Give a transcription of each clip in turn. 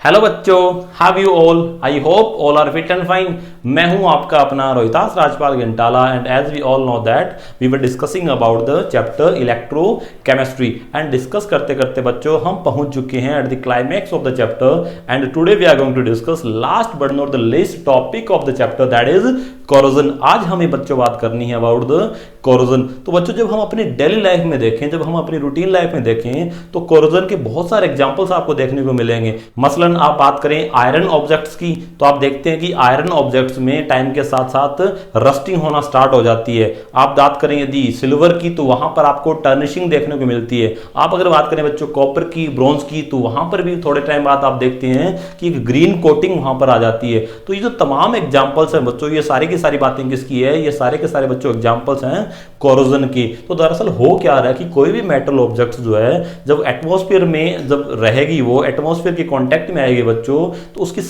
Hello बच्चों, how you all. I hope all are fit and fine. मैं हूं आपका अपना Rohitas Rajpal Ghantala and as we all know that we were discussing about the chapter electrochemistry and discuss करते करते बच्चों हम पहुंच चुके हैं at the climax of the chapter and today we are going to discuss last but not the least topic of the chapter that is corrosion. आज हमें बच्चों बात करनी है अबाउट द कोरोजन। तो बच्चों जब हम अपनी डेली लाइफ में देखें, जब हम अपनी रूटीन लाइफ में देखें तो कोरोजन के बहुत सारे एग्जांपल्स आपको देखने को मिलेंगे। मसलन आप बात करें आयरन ऑब्जेक्ट्स की तो आप देखते हैं कि आयरन ऑब्जेक्ट्स में टाइम के साथ साथ रस्टिंग होना स्टार्ट हो जाती है। आप बात करें यदि सिल्वर की तो वहां पर आपको टर्निशिंग देखने को मिलती है। आप अगर बात करें बच्चों कॉपर की, ब्रॉन्ज की, तो वहां पर भी थोड़े टाइम बाद आप देखते हैं कि एक ग्रीन कोटिंग वहां पर आ जाती है। तो ये जो तमाम एग्जांपल्स हैं बच्चों, ये सारी की सारी बातें किसकी है? ये सारे के सारे बच्चों एग्जांपल्स हैं कोरोजन की। तो दरअसल हो क्या रहा है कि कोई भी मेटल ऑब्जेक्ट जो है जब एटमॉस्फेयर में जब रहेगी, वो एटमॉस्फेयर के कांटेक्ट में आएगी बच्चों, तो उसकी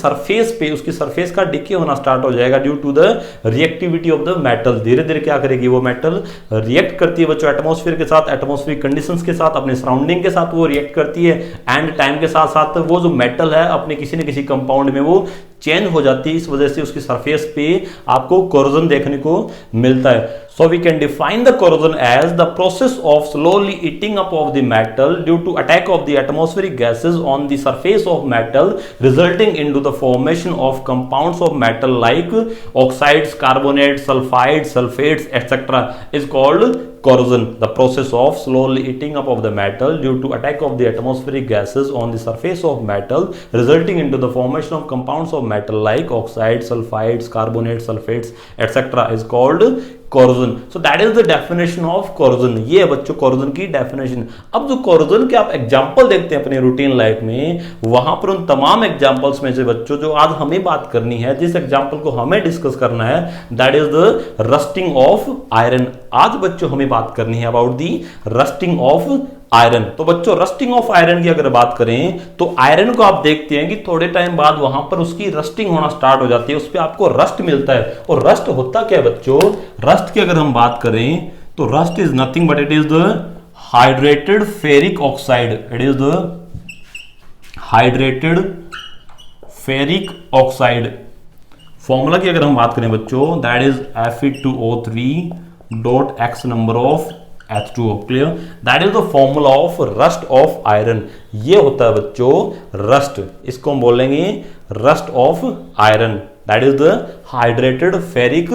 सरफेस का डिके होना स्टार्ट हो जाएगा due to the reactivity of the metal. धीरे धीरे क्या करेगी वो मेटल? रिएक्ट करती है बच्चों एटमॉस्फेयर के साथ, एटमॉस्फेरिक कंडीशंस के साथ, अपने सराउंडिंग के साथ वो रिएक्ट करती है एंड टाइम के साथ साथ वो जो मेटल है अपने किसी न किसी कंपाउंड में वो चेंज हो जाती है। इस वजह से उसकी सरफेस पे आपको कोरोजन देखने को मिलता है। So we can define the corrosion as the process of slowly eating up of the metal due to attack of the atmospheric gases on the surface of metal, resulting into the formation of compounds of metal like oxides, carbonates, sulfides, sulfates, etc. is called corrosion. The process of slowly eating up of the metal due to attack of the atmospheric gases on the surface of metal, resulting into the formation of compounds of metal like oxides, sulfides, carbonates, sulfates, etc. is called corrosion. So that is the definition of corrosion. ये है बच्चों corrosion की definition. अब जो corrosion के आप example देखते हैं अपने रूटीन लाइफ में, वहां पर उन तमाम एग्जांपल्स में से बच्चों जो आज हमें बात करनी है, जिस एग्जांपल को हमें डिस्कस करना है, that is the rusting of iron. आज बच्चों हमें बात करनी है about the rusting of iron. तो बच्चों रस्टिंग ऑफ आयरन की अगर बात करें तो आयरन को आप देखते हैं कि थोड़े टाइम बाद वहां पर उसकी रस्टिंग होना स्टार्ट हो जाती है, उस पर आपको रस्ट मिलता है। और रस्ट होता क्या है बच्चों? रस्ट की अगर हम बात करें तो rust is nothing but it is the hydrated ferric oxide. It is the hydrated ferric oxide. Formula की अगर हम बात करें बच्चों, that is Fe2O3 dot x number of H2O। Clear? That is the formula of rust of iron. ये होता है बच्चों रस्ट। इसको हम बोलेंगे rust of iron. That is the hydrated ferric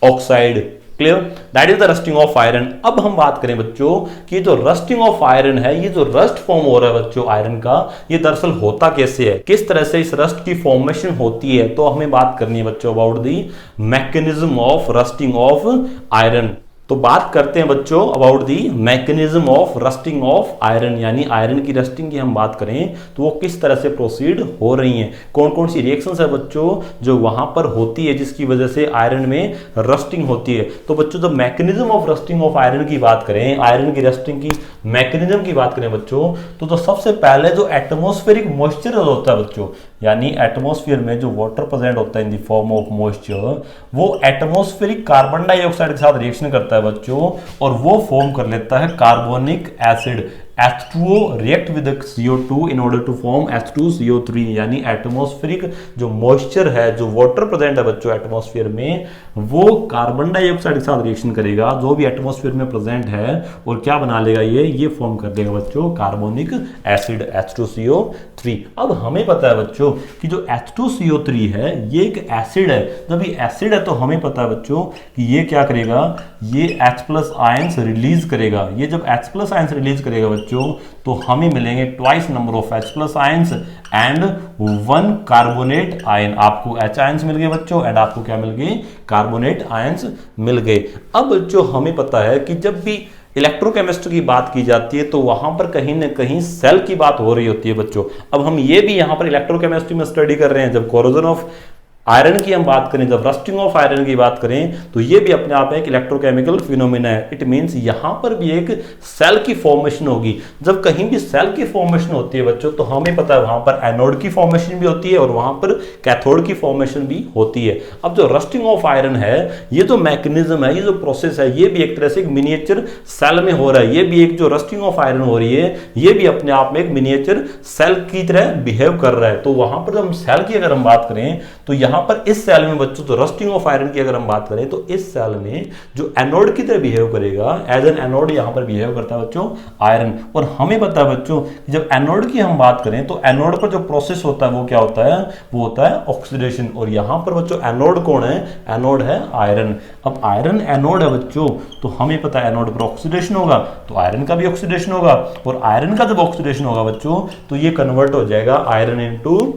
oxide. Clear? That is the rusting of iron. अब हम बात करें बच्चों कि जो रस्टिंग ऑफ आयरन है, ये जो रस्ट फॉर्म हो रहा है बच्चों आयरन का, ये दरअसल होता कैसे है, किस तरह से इस रस्ट की फॉर्मेशन होती है, तो हमें बात करनी है बच्चों about the mechanism of rusting of iron. तो बात करते हैं बच्चों about the mechanism of rusting of iron, यानी आयरन की रस्टिंग की हम बात करें तो वो किस तरह से प्रोसीड हो रही हैं, कौन कौन सी रिएक्शंस है बच्चों जो वहां पर होती है जिसकी वजह से आयरन में रस्टिंग होती है। तो बच्चों जब mechanism of rusting of iron की बात करें, आयरन की रस्टिंग की मैकेनिज्म की बात करें बच्चों, तो सबसे पहले जो एटमॉस्फेरिक मॉइस्चर होता है बच्चों, यानी एटमॉस्फेयर में जो वाटर प्रेजेंट होता है in the form of moisture, वो एटमॉस्फेरिक कार्बन डाइऑक्साइड के साथ रिएक्शन करता है बच्चों और वो फॉर्म कर लेता है carbonic acid. H2O react with the CO2 in order to form H2CO3, यानी एटमॉस्फेरिक जो मॉइस्चर है, जो वाटर प्रेजेंट है बच्चों एटमॉस्फेयर में, वो कार्बन डाइऑक्साइड के साथ रिएक्शन करेगा जो भी एटमॉस्फेयर में प्रेजेंट है और क्या बना लेगा ये फॉर्म कर देगा बच्चों कार्बोनिक एसिड H2CO3। अब हमें पता है बच्चों कि जो H2CO3 है ये एक एसिड है। जब ये एसिड है तो हमें पता है बच्चों कि ये क्या करेगा, ये H+ आयंस रिलीज करेगा। ये जब H+ आयंस रिलीज करेगा बच्चों तो हमें मिलेंगे twice number of H+ ions and 1 carbonate ion. आपको H आयंस मिल गए बच्चों एंड आपको क्या मिल गए? कार्बोनेट आयंस मिल गए। अब बच्चों हमें पता है कि जब भी इलेक्ट्रोकेमिस्ट्री की बात की जाती है तो वहां पर कहीं ना कहीं सेल की बात हो रही होती है बच्चों। अब हम ये भी यहां पर इलेक्ट्रोकेमिस्ट्री में स्टडी कर रहे हैं, जब कोरोजन ऑफ आयरन की हम बात करें, जब रस्टिंग ऑफ आयरन की बात करें तो ये भी अपने आप में एक इलेक्ट्रोकेमिकल फिनोमेना है। इट मींस यहां पर भी एक सेल की फॉर्मेशन होगी। जब कहीं भी सेल की फॉर्मेशन होती है बच्चों तो हमें पता है वहां पर एनोड की फॉर्मेशन भी होती है और वहां पर कैथोड की फॉर्मेशन भी होती है। अब जो रस्टिंग ऑफ आयरन है, ये जो मैकेनिज्म है, ये जो प्रोसेस है, ये भी एक तरह से एक मिनिएचर सेल में हो रहा है। ये भी एक जो रस्टिंग ऑफ आयरन हो रही है, ये भी अपने आप में एक मिनिएचर सेल की तरह बिहेव कर रहा है। तो वहां पर जब हम सेल की अगर हम बात करें तो यहां पर इस सेल में बच्चों तो रस्टिंग ऑफ आयरन की अगर हम बात करें तो इस सेल में जो एनोड की तरह बिहेव करेगा, एज एन एनोड यहां पर बिहेव करता है बच्चों आयरन। और हमें पता है बच्चों जब एनोड की हम बात करें तो एनोड पर जो प्रोसेस होता है वो क्या होता है, वो होता है ऑक्सीडेशन। और यहां पर बच्चों एनोड कौन है, एनोड है आयरन। अब आयरन एनोड है बच्चों, तो हमें पता है एनोड पर ऑक्सीडेशन होगा तो आयरन का भी ऑक्सीडेशन होगा। और आयरन का जब ऑक्सीडेशन होगा बच्चों तो ये कन्वर्ट हो जाएगा iron into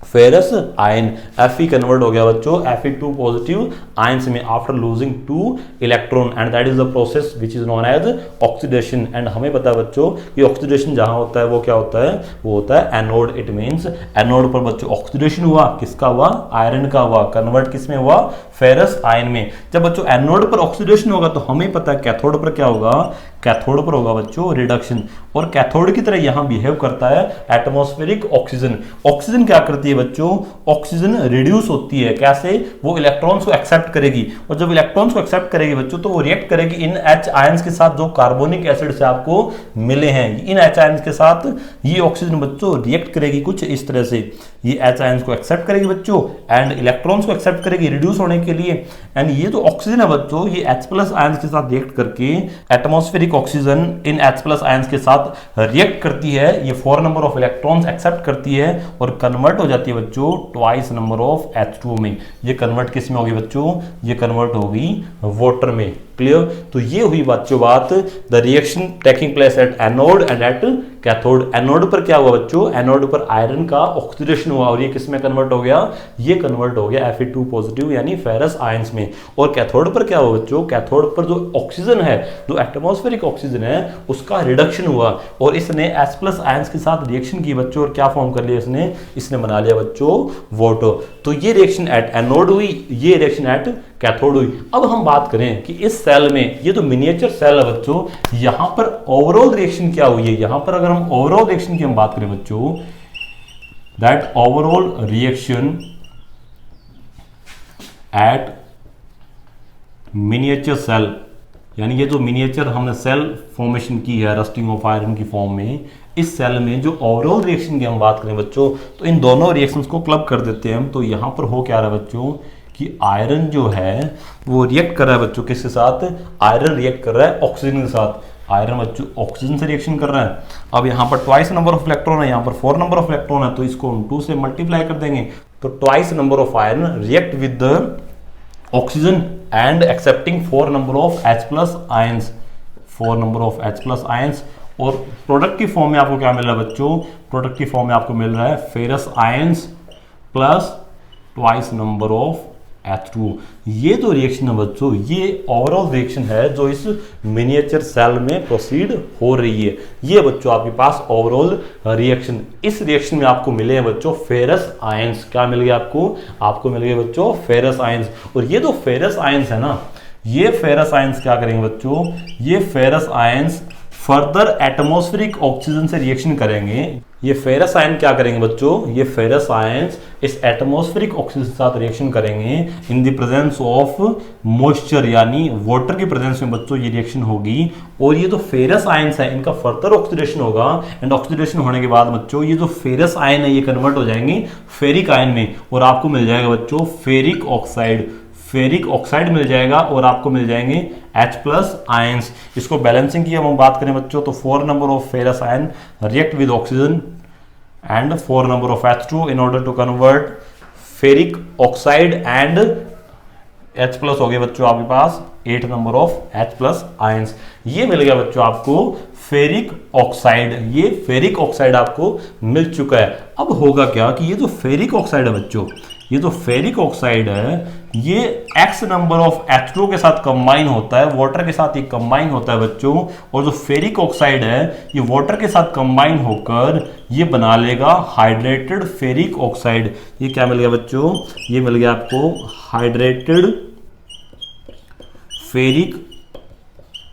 ferrous ion. Fe convert हो गया बच्चों Fe2 पॉजिटिव आयंस में after losing 2 electron, and that is the process which is known as oxidation. And हमें पता है बच्चों ये ऑक्सीडेशन जहां होता है वो क्या होता है, वो होता है एनोड। इट मींस एनोड पर बच्चों ऑक्सीडेशन हुआ, किसका हुआ, आयरन का हुआ, कन्वर्ट किसमें हुआ, फेरस आयन में। जब बच्चों एनोड पर ऑक्सीडेशन होगा तो हमें पता है कैथोड पर क्या होगा, कैथोड पर होगा बच्चों रिडक्शन। और कैथोड की तरह यहां बिहेव करता है एटमॉस्फेरिक ऑक्सीजन। ऑक्सीजन क्या करती है बच्चों, ऑक्सीजन रिड्यूस होती है, कैसे, वो इलेक्ट्रॉन्स को एक्सेप्ट करेगी। और जब इलेक्ट्रॉन्स को एक्सेप्ट करेगी बच्चों तो वो रिएक्ट करेगी इन H आयंस के साथ जो कार्बोनिक एसिड से आपको मिले हैं। इन H आयंस के साथ ये ऑक्सीजन बच्चों रिएक्ट करेगी कुछ इस तरह से। ये H आयंस को एक्सेप्ट करेगी बच्चों एंड इलेक्ट्रॉन्स को एक्सेप्ट करेगी रिड्यूस होने के लिए। एंड ये जो ऑक्सीजन है बच्चों ये H+ आयंस के साथ रिएक्ट करके atmospheric oxygen in H+ ions के साथ रिएक्ट करती है। ये 4 नंबर ऑफ इलेक्ट्रॉन्स एक्सेप्ट करती है और कन्वर्ट हो जाती है बच्चों ट्वाइस नंबर ऑफ H2 में। ये कन्वर्ट किस में होगी बच्चों, ये कन्वर्ट होगी वाटर में। क्लियर। तो ये हुई बच्चों बात the reaction taking place at anode and at cathode. Anode पर क्या हुआ बच्चों, एनोड पर आयरन का ऑक्सीडेशन हुआ और ये किस में कन्वर्ट हो गया, ये कन्वर्ट हो गया Fe2 पॉजिटिव यानी फेरस आयंस में। और कैथोड पर क्या हुआ बच्चों, कैथोड पर जो ऑक्सीजन है, जो एटमॉस्फेरिक ऑक्सीजन है, उसका रिडक्शन हुआ और इसने H+ आयंस के साथ रिएक्शन की बच्चों और क्या फॉर्म कर लिया इसने बना लिया बच्चों वाटर। तो ये रिएक्शन एट एनोड हुई, ये रिएक्शन एट कैथोड हुई। अब हम बात करें कि इस सेल में ये जो मिनिएचर सेल है बच्चों, यहां पर ओवरऑल रिएक्शन क्या हुई है। यहां पर अगर हम ओवरऑल रिएक्शन की हम बात करें बच्चों, that overall reaction at miniature cell, यानी ये जो मिनिएचर हमने सेल फॉर्मेशन की है रस्टिंग ऑफ आयरन की फॉर्म में, इस सेल में जो ओवरऑल रिएक्शन की हम बात करें बच्चों तो इन दोनों रिएक्शंस को क्लब कर देते हैं हम। तो यहां पर हो क्या रहा है बच्चों कि आयरन जो है वो रिएक्ट कर रहा है बच्चों किसके साथ, आयरन रिएक्ट कर रहा है ऑक्सीजन के साथ। आयरन बच्चों ऑक्सीजन से रिएक्शन कर रहा है। अब यहाँ पर ट्वाइस नंबर ऑफ इलेक्ट्रॉन है, यहाँ पर 4 नंबर ऑफ इलेक्ट्रॉन है, तो इसको हम 2 से मल्टीप्लाई कर देंगे तो twice number of iron react with the oxygen and accepting 4 number of H+ ions, 4 number of H+ ions. और प्रोडक्ट की फॉर्म में आपको क्या मिल रहा है बच्चों, प्रोडक्ट की फॉर्म में आपको मिल रहा है ferrous ions plus twice number of H2। ये जो रिएक्शन है बच्चों ये ओवरऑल रिएक्शन है जो इस मिनिएचर सेल में प्रोसीड हो रही है। ये बच्चों आपके पास ओवरऑल रिएक्शन, इस रिएक्शन में आपको मिले हैं बच्चों फेरस आयंस। क्या मिल गया आपको मिल गए बच्चों फेरस आयंस। और ये जो फेरस आयंस है ना, ये फेरस आयंस क्या करेंगे बच्चों, ये ferrous ions further atmospheric oxygen से रिएक्शन करेंगे। ये फेरस आयन क्या करेंगे बच्चों, ये फेरस आयंस इस एटमॉस्फेरिक ऑक्सीजन के साथ रिएक्शन करेंगे in the presence of moisture, यानी वाटर की प्रेजेंस में बच्चों ये रिएक्शन होगी। और ये जो फेरस आयंस है इनका फर्दर ऑक्सीडेशन होगा एंड ऑक्सीडेशन होने के बाद बच्चों ये जो फेरस आयन है ये कन्वर्ट हो जाएंगे फेरिक आयन में और आपको मिल जाएगा बच्चों फेरिक ऑक्साइड। फेरिक ऑक्साइड मिल जाएगा और आपको मिल जाएंगे H+ आयंस। इसको बैलेंसिंग की हम बात करें बच्चों तो 4 number of ferrous ion react with oxygen and 4 number of H2 in order to convert ferric oxide and H+ हो गए बच्चों आपके पास 8 नंबर ऑफ H+ आयंस। ये मिल गया बच्चों आपको फेरिक ऑक्साइड, ये फेरिक ऑक्साइड आपको मिल चुका है। अब होगा क्या कि ये जो फेरिक ऑक्साइड है बच्चों, ये जो फेरिक ऑक्साइड है ये x नंबर ऑफ H2O के साथ कंबाइन होता है, वाटर के साथ ये कंबाइन होता है बच्चों, और जो फेरिक ऑक्साइड है ये वाटर के साथ कंबाइन होकर ये बना लेगा हाइड्रेटेड फेरिक ऑक्साइड। ये क्या मिल गया बच्चों, ये मिल गया आपको हाइड्रेटेड फेरिक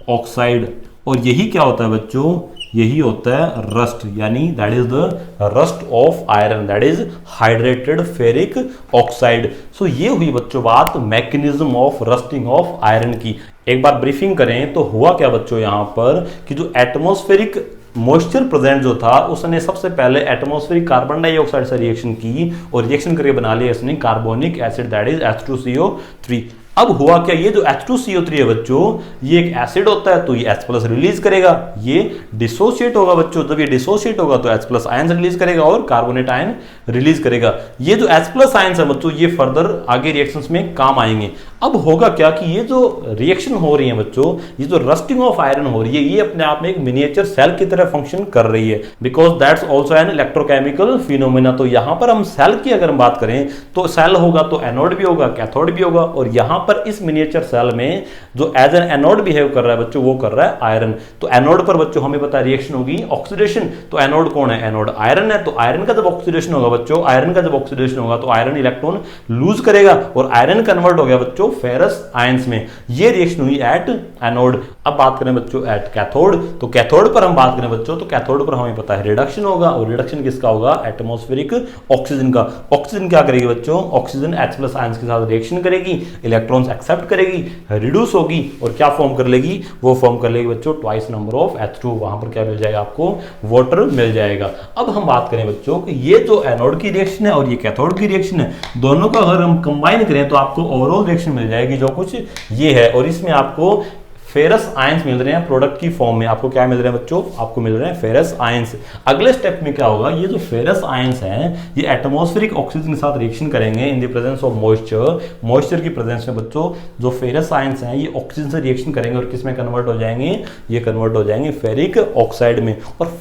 ऑक्साइड। और यही क्या होता है बच्चों, यही होता है रस्ट, यानी that is the rust of iron, that is hydrated ferric oxide. So ये हुई बच्चों बात mechanism of rusting of iron की। एक बार ब्रीफिंग करें तो हुआ क्या बच्चों यहां पर कि जो एटमॉस्फेरिक मॉइस्चर प्रेजेंट जो था उसने सबसे पहले एटमॉस्फेरिक कार्बन डाइऑक्साइड से रिएक्शन की और रिएक्शन करके बना लिया इसने carbonic acid, that is H2CO3। अब हुआ क्या, ये जो H2CO3 है बच्चों ये एक एसिड होता है तो ये H+ रिलीज करेगा, ये डिसोशिएट होगा बच्चों, जब ये डिसोशिएट होगा तो H+ आयंस रिलीज करेगा और कार्बोनेट आयन रिलीज करेगा। ये जो H+ आयंस है बच्चों ये फर्दर आगे रिएक्शंस में काम आएंगे। अब होगा क्या कि ये जो रिएक्शन हो रही है बच्चों, ये जो रस्टिंग ऑफ आयरन हो रही है ये अपने आप में एक मिनिएचर सेल की तरह फंक्शन कर रही है, because that's also an electrochemical phenomena. तो यहां पर हम सेल की अगर हम बात करें तो सेल होगा तो एनोड भी होगा, कैथोड भी होगा, और यहां पर इस मिनिएचर सेल में जो एज एन एनोड बिहेव कर रहा है बच्चों वो कर रहा है आयरन। तो एनोड पर बच्चों हमें पता है रिएक्शन होगी ऑक्सीडेशन, तो एनोड कौन है, एनोड आयरन है। तो आयरन का जब ऑक्सीडेशन होगा बच्चों, आयरन का जब ऑक्सीडेशन होगा तो आयरन इलेक्ट्रॉन लूज करेगा और आयरन कन्वर्ट हो गया बच्चों फेरस आयंस में। ये रिएक्शन हुई एट एनोड। अब बात करें बच्चों एट कैथोड, तो कैथोड पर हम बात करें बच्चों तो कैथोड पर हमें पता है रिडक्शन होगा, और रिडक्शन किसका होगा, एटमॉस्फेरिक ऑक्सीजन का। ऑक्सीजन क्या करेगी बच्चों, ऑक्सीजन H+ आयंस के साथ रिएक्शन करेगी, इलेक्ट्रॉन्स एक्सेप्ट करेगी, रिड्यूस होगी और क्या फॉर्म कर लेगी, वो फॉर्म कर लेगी बच्चों ट्वाइस नंबर ऑफ H2। वहां पर क्या मिल जाएगा आपको, वाटर मिल जाएगा। अब हम बात करें बच्चों कि ये जो एनोड की रिएक्शन है और ये कैथोड की रिएक्शन है, दोनों का अगर हम कंबाइन करें तो आपको ओवरऑल रिएक्शन मिल जाएगी जो कुछ ये है, और इसमें आपको फेरस आयंस मिल रहे हैं प्रोडक्ट की फॉर्म में। आपको क्या मिल रहे हैं बच्चों, आपको मिल रहे हैं फेरस आयंस। अगले स्टेप में क्या होगा, ये जो फेरस आयंस हैं ये एटमॉस्फेरिक ऑक्सीजन के साथ रिएक्शन करेंगे in the presence of moisture. Moisture की प्रेजेंस में बच्चों जो फेरस आयंस हैं ये ऑक्सीजन से रिएक्शन करेंगे और किस में कन्वर्ट हो जाएंगे, ये कन्वर्ट हो जाएंगे फेरिक ऑक्साइड में। और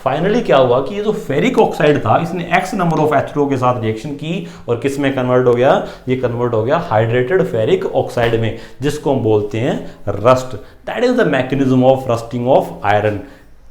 फाइनली क्या हुआ कि ये जो फेरिक ऑक्साइड था इसने X नंबर ऑफ H2O के साथ रिएक्शन की और किस में कन्वर्ट हो गया, ये कन्वर्ट हो गया हाइड्रेटेड फेरिक ऑक्साइड में, जिसको हम बोलते हैं rust. That is the mechanism of rusting of iron.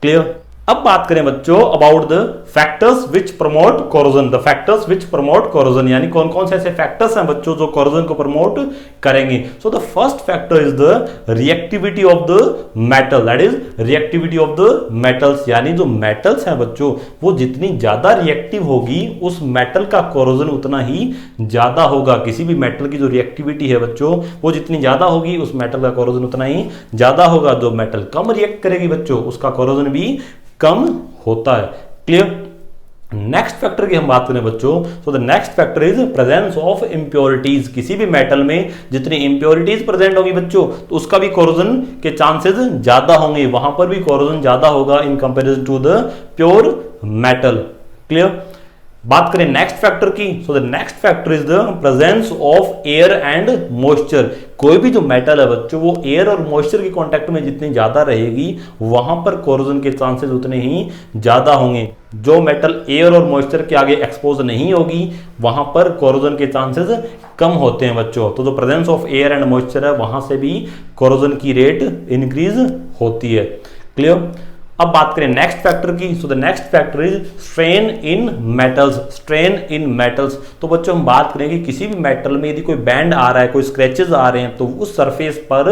Clear. अब बात करें बच्चों about the factors which promote corrosion. The factors which promote corrosion यानी कौन कौन से ऐसे फैक्टर्स हैं बच्चों जो कोरोजन को प्रमोट करेंगे। So the first factor is the reactivity of the metal, that is reactivity of the metals, यानी जो मेटल्स हैं बच्चों वो जितनी ज्यादा रिएक्टिव होगी उस मेटल का कोरोजन उतना ही ज्यादा होगा। किसी भी मेटल की जो रिएक्टिविटी है बच्चों वो जितनी ज्यादा होगी उस मेटल का कोरोजन उतना ही ज्यादा होगा। जो मेटल कम रिएक्ट करेगी बच्चों उसका कोरोजन भी कम होता है। क्लियर। नेक्स्ट फैक्टर की हम बात करें बच्चों, सो the next factor is presence of impurities. किसी भी मेटल में जितनी इंप्योरिटीज प्रेजेंट होगी बच्चों तो उसका भी कोरोजन के चांसेस ज्यादा होंगे, वहां पर भी कोरोजन ज्यादा होगा in comparison to the pure metal. Clear. बात करें नेक्स्ट फैक्टर की, so the next factor is the presence of air and moisture. कोई भी जो मेटल है बच्चों वो एयर और मॉइस्चर के कांटेक्ट में जितनी ज्यादा रहेगी वहां पर कोरोजन के चांसेस उतने ही ज्यादा होंगे। जो मेटल एयर और मॉइस्चर के आगे एक्सपोज नहीं होगी वहां पर कोरोजन के चांसेस कम होते हैं बच्चों। तो जो presence of air and moisture है वहां से भी कोरोजन की रेट इंक्रीज होती है। क्लियर। अब बात करें नेक्स्ट फैक्टर की, so the next factor is strain in metals. Strain in metals, तो बच्चों हम बात करेंगे किसी भी मेटल में यदि कोई बैंड आ रहा है, कोई स्क्रैचेस आ रहे हैं तो उस सरफेस पर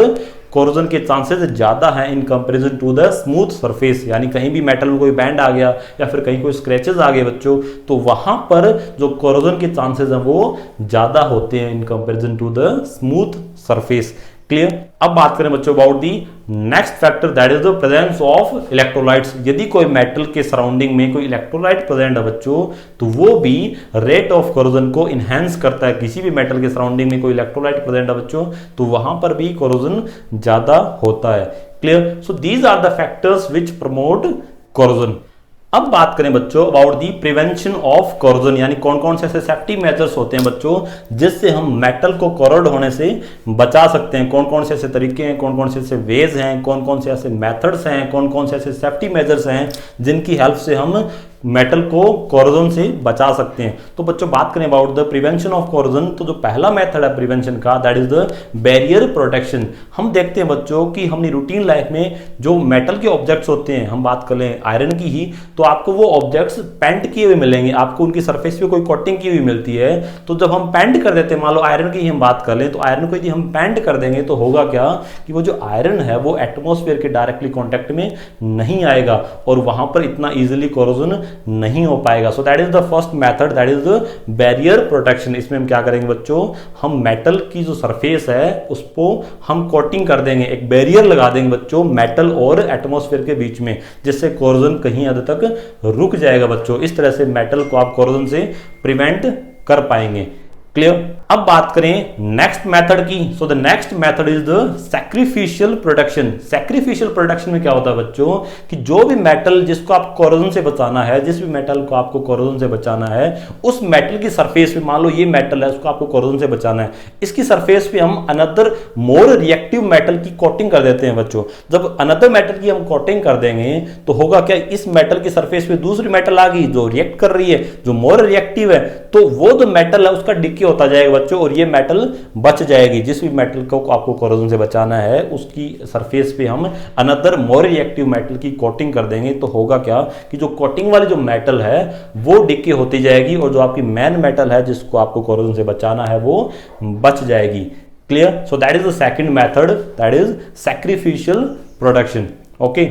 कोरोजन के चांसेस ज्यादा हैं in comparison to the smooth surface. यानी कहीं भी मेटल में कोई बैंड आ गया या फिर कहीं कोई स्क्रैचेस आ गए बच्चों तो वहां पर जो कोरोजन के चांसेस हैं वो ज्यादा होते हैं in comparison to the smooth surface. Clear. अब बात करें बच्चों about the next factor that is the presence of electrolytes. यदि कोई मेटल के सराउंडिंग में कोई इलेक्ट्रोलाइट प्रेजेंट है बच्चों तो वो भी रेट ऑफ कोरोजन को इनहेंस करता है। किसी भी मेटल के सराउंडिंग में कोई इलेक्ट्रोलाइट प्रेजेंट है बच्चों तो वहां पर भी कोरोजन ज्यादा होता है। Clear. So these are the factors which promote corrosion. अब बात करें बच्चों about the prevention of corrosion, यानी कौन कौन से ऐसे सेफ्टी मेजर्स होते हैं बच्चों जिससे हम मेटल को कोरोड होने से बचा सकते हैं। कौन कौन से ऐसे तरीके हैं, कौन कौन से ऐसे वेज हैं, कौन कौन से ऐसे मेथड्स हैं, कौन कौन से ऐसे सेफ्टी मेजर्स हैं जिनकी हेल्प से हम मेटल को कोरोजन से बचा सकते हैं। तो बच्चों बात करें about the prevention of corrosion, तो जो पहला मेथड है प्रिवेंशन का that is the barrier protection. हम देखते हैं बच्चों कि हमने रूटीन लाइफ में जो मेटल के ऑब्जेक्ट्स होते हैं, हम बात कर लें आयरन की ही, तो आपको वो ऑब्जेक्ट्स पेंट किए हुए मिलेंगे, आपको उनकी सरफेस पे कोई कोटिंग की हुई मिलती है। तो जब हम पेंट कर देते हैं, मान लो आयरन की ही हम बात कर लें, तो आयरन को यदि हम पेंट कर देंगे तो होगा क्या कि वो जो आयरन है वो एटमॉस्फेयर के डायरेक्टली कांटेक्ट में नहीं आएगा और वहां पर इतना इजीली कोरोजन नहीं हो पाएगा। So that is the first method, that is the barrier protection. इसमें हम क्या करेंगे बच्चों, हम मेटल की जो सरफेस है उसको हम कोटिंग कर देंगे, एक बैरियर लगा देंगे बच्चों मेटल और एटमॉस्फेयर के बीच में, जिससे कोरोजन कहीं हद तक रुक जाएगा बच्चों। इस तरह से मेटल को आप कोरोजन से प्रिवेंट कर पाएंगे। क्लियर। अब बात करें नेक्स्ट मेथड की। So the next method is the sacrificial protection. Sacrificial protection में क्या होता है बच्चों कि जो भी मेटल जिसको आप कोरोजन से बचाना है, जिस भी मेटल को आपको कोरोजन से बचाना है, उस मेटल की सरफेस पे, मान लो ये मेटल है उसको आपको कोरोजन से बचाना है, इसकी सरफेस पे हम अनदर मोर रिएक्टिव मेटल की कोटिंग कर देते हैं बच्चों। जब अनदर मेटल की हम कोटिंग कर देंगे तो होगा क्या, इस मेटल की सरफेस पे दूसरी मेटल आ गई जो रिएक्ट कर रही है, जो मोर रिएक्टिव है, तो वो जो मेटल है उसका डिके होता जाएगा बच्चों और ये मेटल बच जाएगी। जिस भी मेटल को आपको कोरोजन से बचाना है उसकी सरफेस पे हम अनदर मोर रिएक्टिव मेटल की कोटिंग कर देंगे तो होगा क्या कि जो कोटिंग वाली जो मेटल है वो डिके होती जाएगी और जो आपकी मेन मेटल है जिसको आपको कोरोजन से बचाना है वो बच जाएगी। Clear. So that is the second method, that is sacrificial protection. Okay.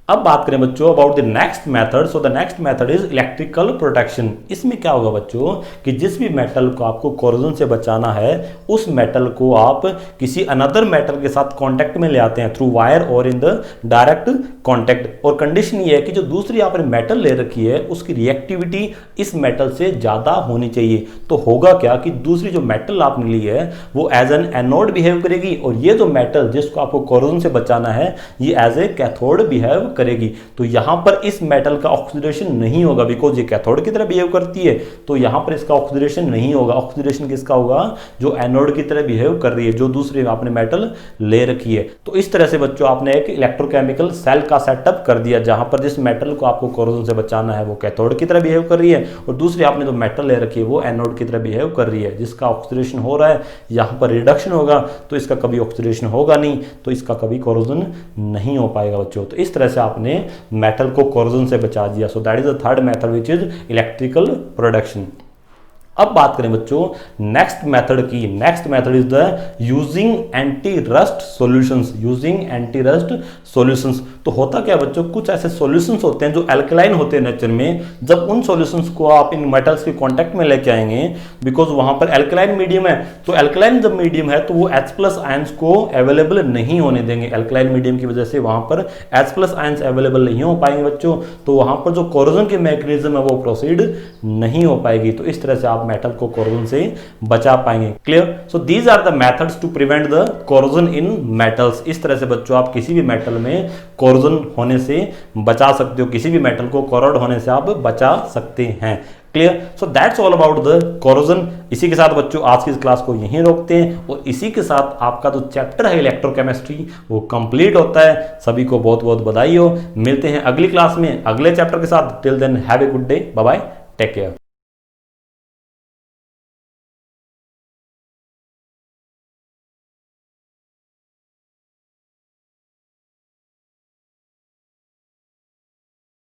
अब बात करें बच्चों about the next method. So the next method is electrical protection. इसमें क्या होगा बच्चों कि जिस भी मेटल को आपको कोरोजन से बचाना है उस मेटल को आप किसी अनदर मेटल के साथ कांटेक्ट में ले आते हैं थ्रू वायर और इन द डायरेक्ट कांटेक्ट, और कंडीशन ये है कि जो दूसरी आपने मेटल ले रखी है उसकी रिएक्टिविटी इस मेटल से ज्यादा होनी चाहिए। तो होगा क्या कि दूसरी जो मेटल आपने ली है वो एज एन एनोड बिहेव करेगी और ये जो मेटल जिसको आपको कोरोजन से बचाना है ये एज ए कैथोड बिहेव करेगी। तो यहां पर इस मेटल का ऑक्सीडेशन नहीं होगा बिकॉज ये कैथोड की तरह बिहेव करती है, तो यहां पर इसका ऑक्सीडेशन नहीं होगा। ऑक्सीडेशन किसका होगा, जो एनोड की तरह बिहेव कर रही है, जो दूसरी आपने मेटल ले रखी है। तो इस तरह से बच्चों आपने एक इलेक्ट्रोकेमिकल सेल का सेटअप कर दिया जहां पर जिस मेटल को आपको कोरोजन से बचाना है वो कैथोड की तरह बिहेव कर रही है और दूसरी आपने जो मेटल ले रखी है वो एनोड की तरह बिहेव कर रही है। जिसका ऑक्सीडेशन हो रहा है यहां पर रिडक्शन होगा तो इसका कभी ऑक्सीडेशन होगा नहीं, तो इसका कभी कोरोजन नहीं हो पाएगा बच्चों। तो इस तरह से आपने मेटल को कोरोजन से बचा दिया। So that is the third method which is electrical protection. अब बात करें बच्चों नेक्स्ट मेथड की। Next method is the using anti rust solutions. Using anti rust solutions तो होता क्या बच्चों, कुछ ऐसे सॉल्यूशंस होते हैं जो एल्कलाइन होते हैं नेचर में। जब उन सॉल्यूशंस को आप इन मेटल्स के कांटेक्ट में लेके आएंगे बिकॉज वहां पर एल्कलाइन मीडियम है, तो एल्कलाइन जब मीडियम है तो वो H+ आयंस को अवेलेबल नहीं होने देंगे। एल्कलाइन मीडियम की वजह से वहां पर H+ आयंस अवेलेबल नहीं हो पाएंगे बच्चों, तो वहां पर जो कोरोजन के मैकेनिज्म है वो प्रोसीड नहीं हो पाएगी। तो इस तरह से आप मेटल को कोरोजन से बचा पाएंगे। Clear. So these are the methods to prevent the corrosion in metals. इस तरह से बच्चों आप किसी भी मेटल में कोरोजन होने से बचा सकते हो, किसी भी मेटल को कोरोड होने से आप बचा सकते हैं। Clear. So that's all about the corrosion. इसी के साथ बच्चों आज की इस क्लास को यहीं रोकते हैं और इसी के साथ आपका जो चैप्टर है इलेक्ट्रोकेमिस्ट्री वो कंप्लीट होता है। सभी को बहुत बहुत बधाई हो। मिलते हैं अगली क्लास में अगले चैप्टर के साथ। Till then have a good day, bye bye, take care.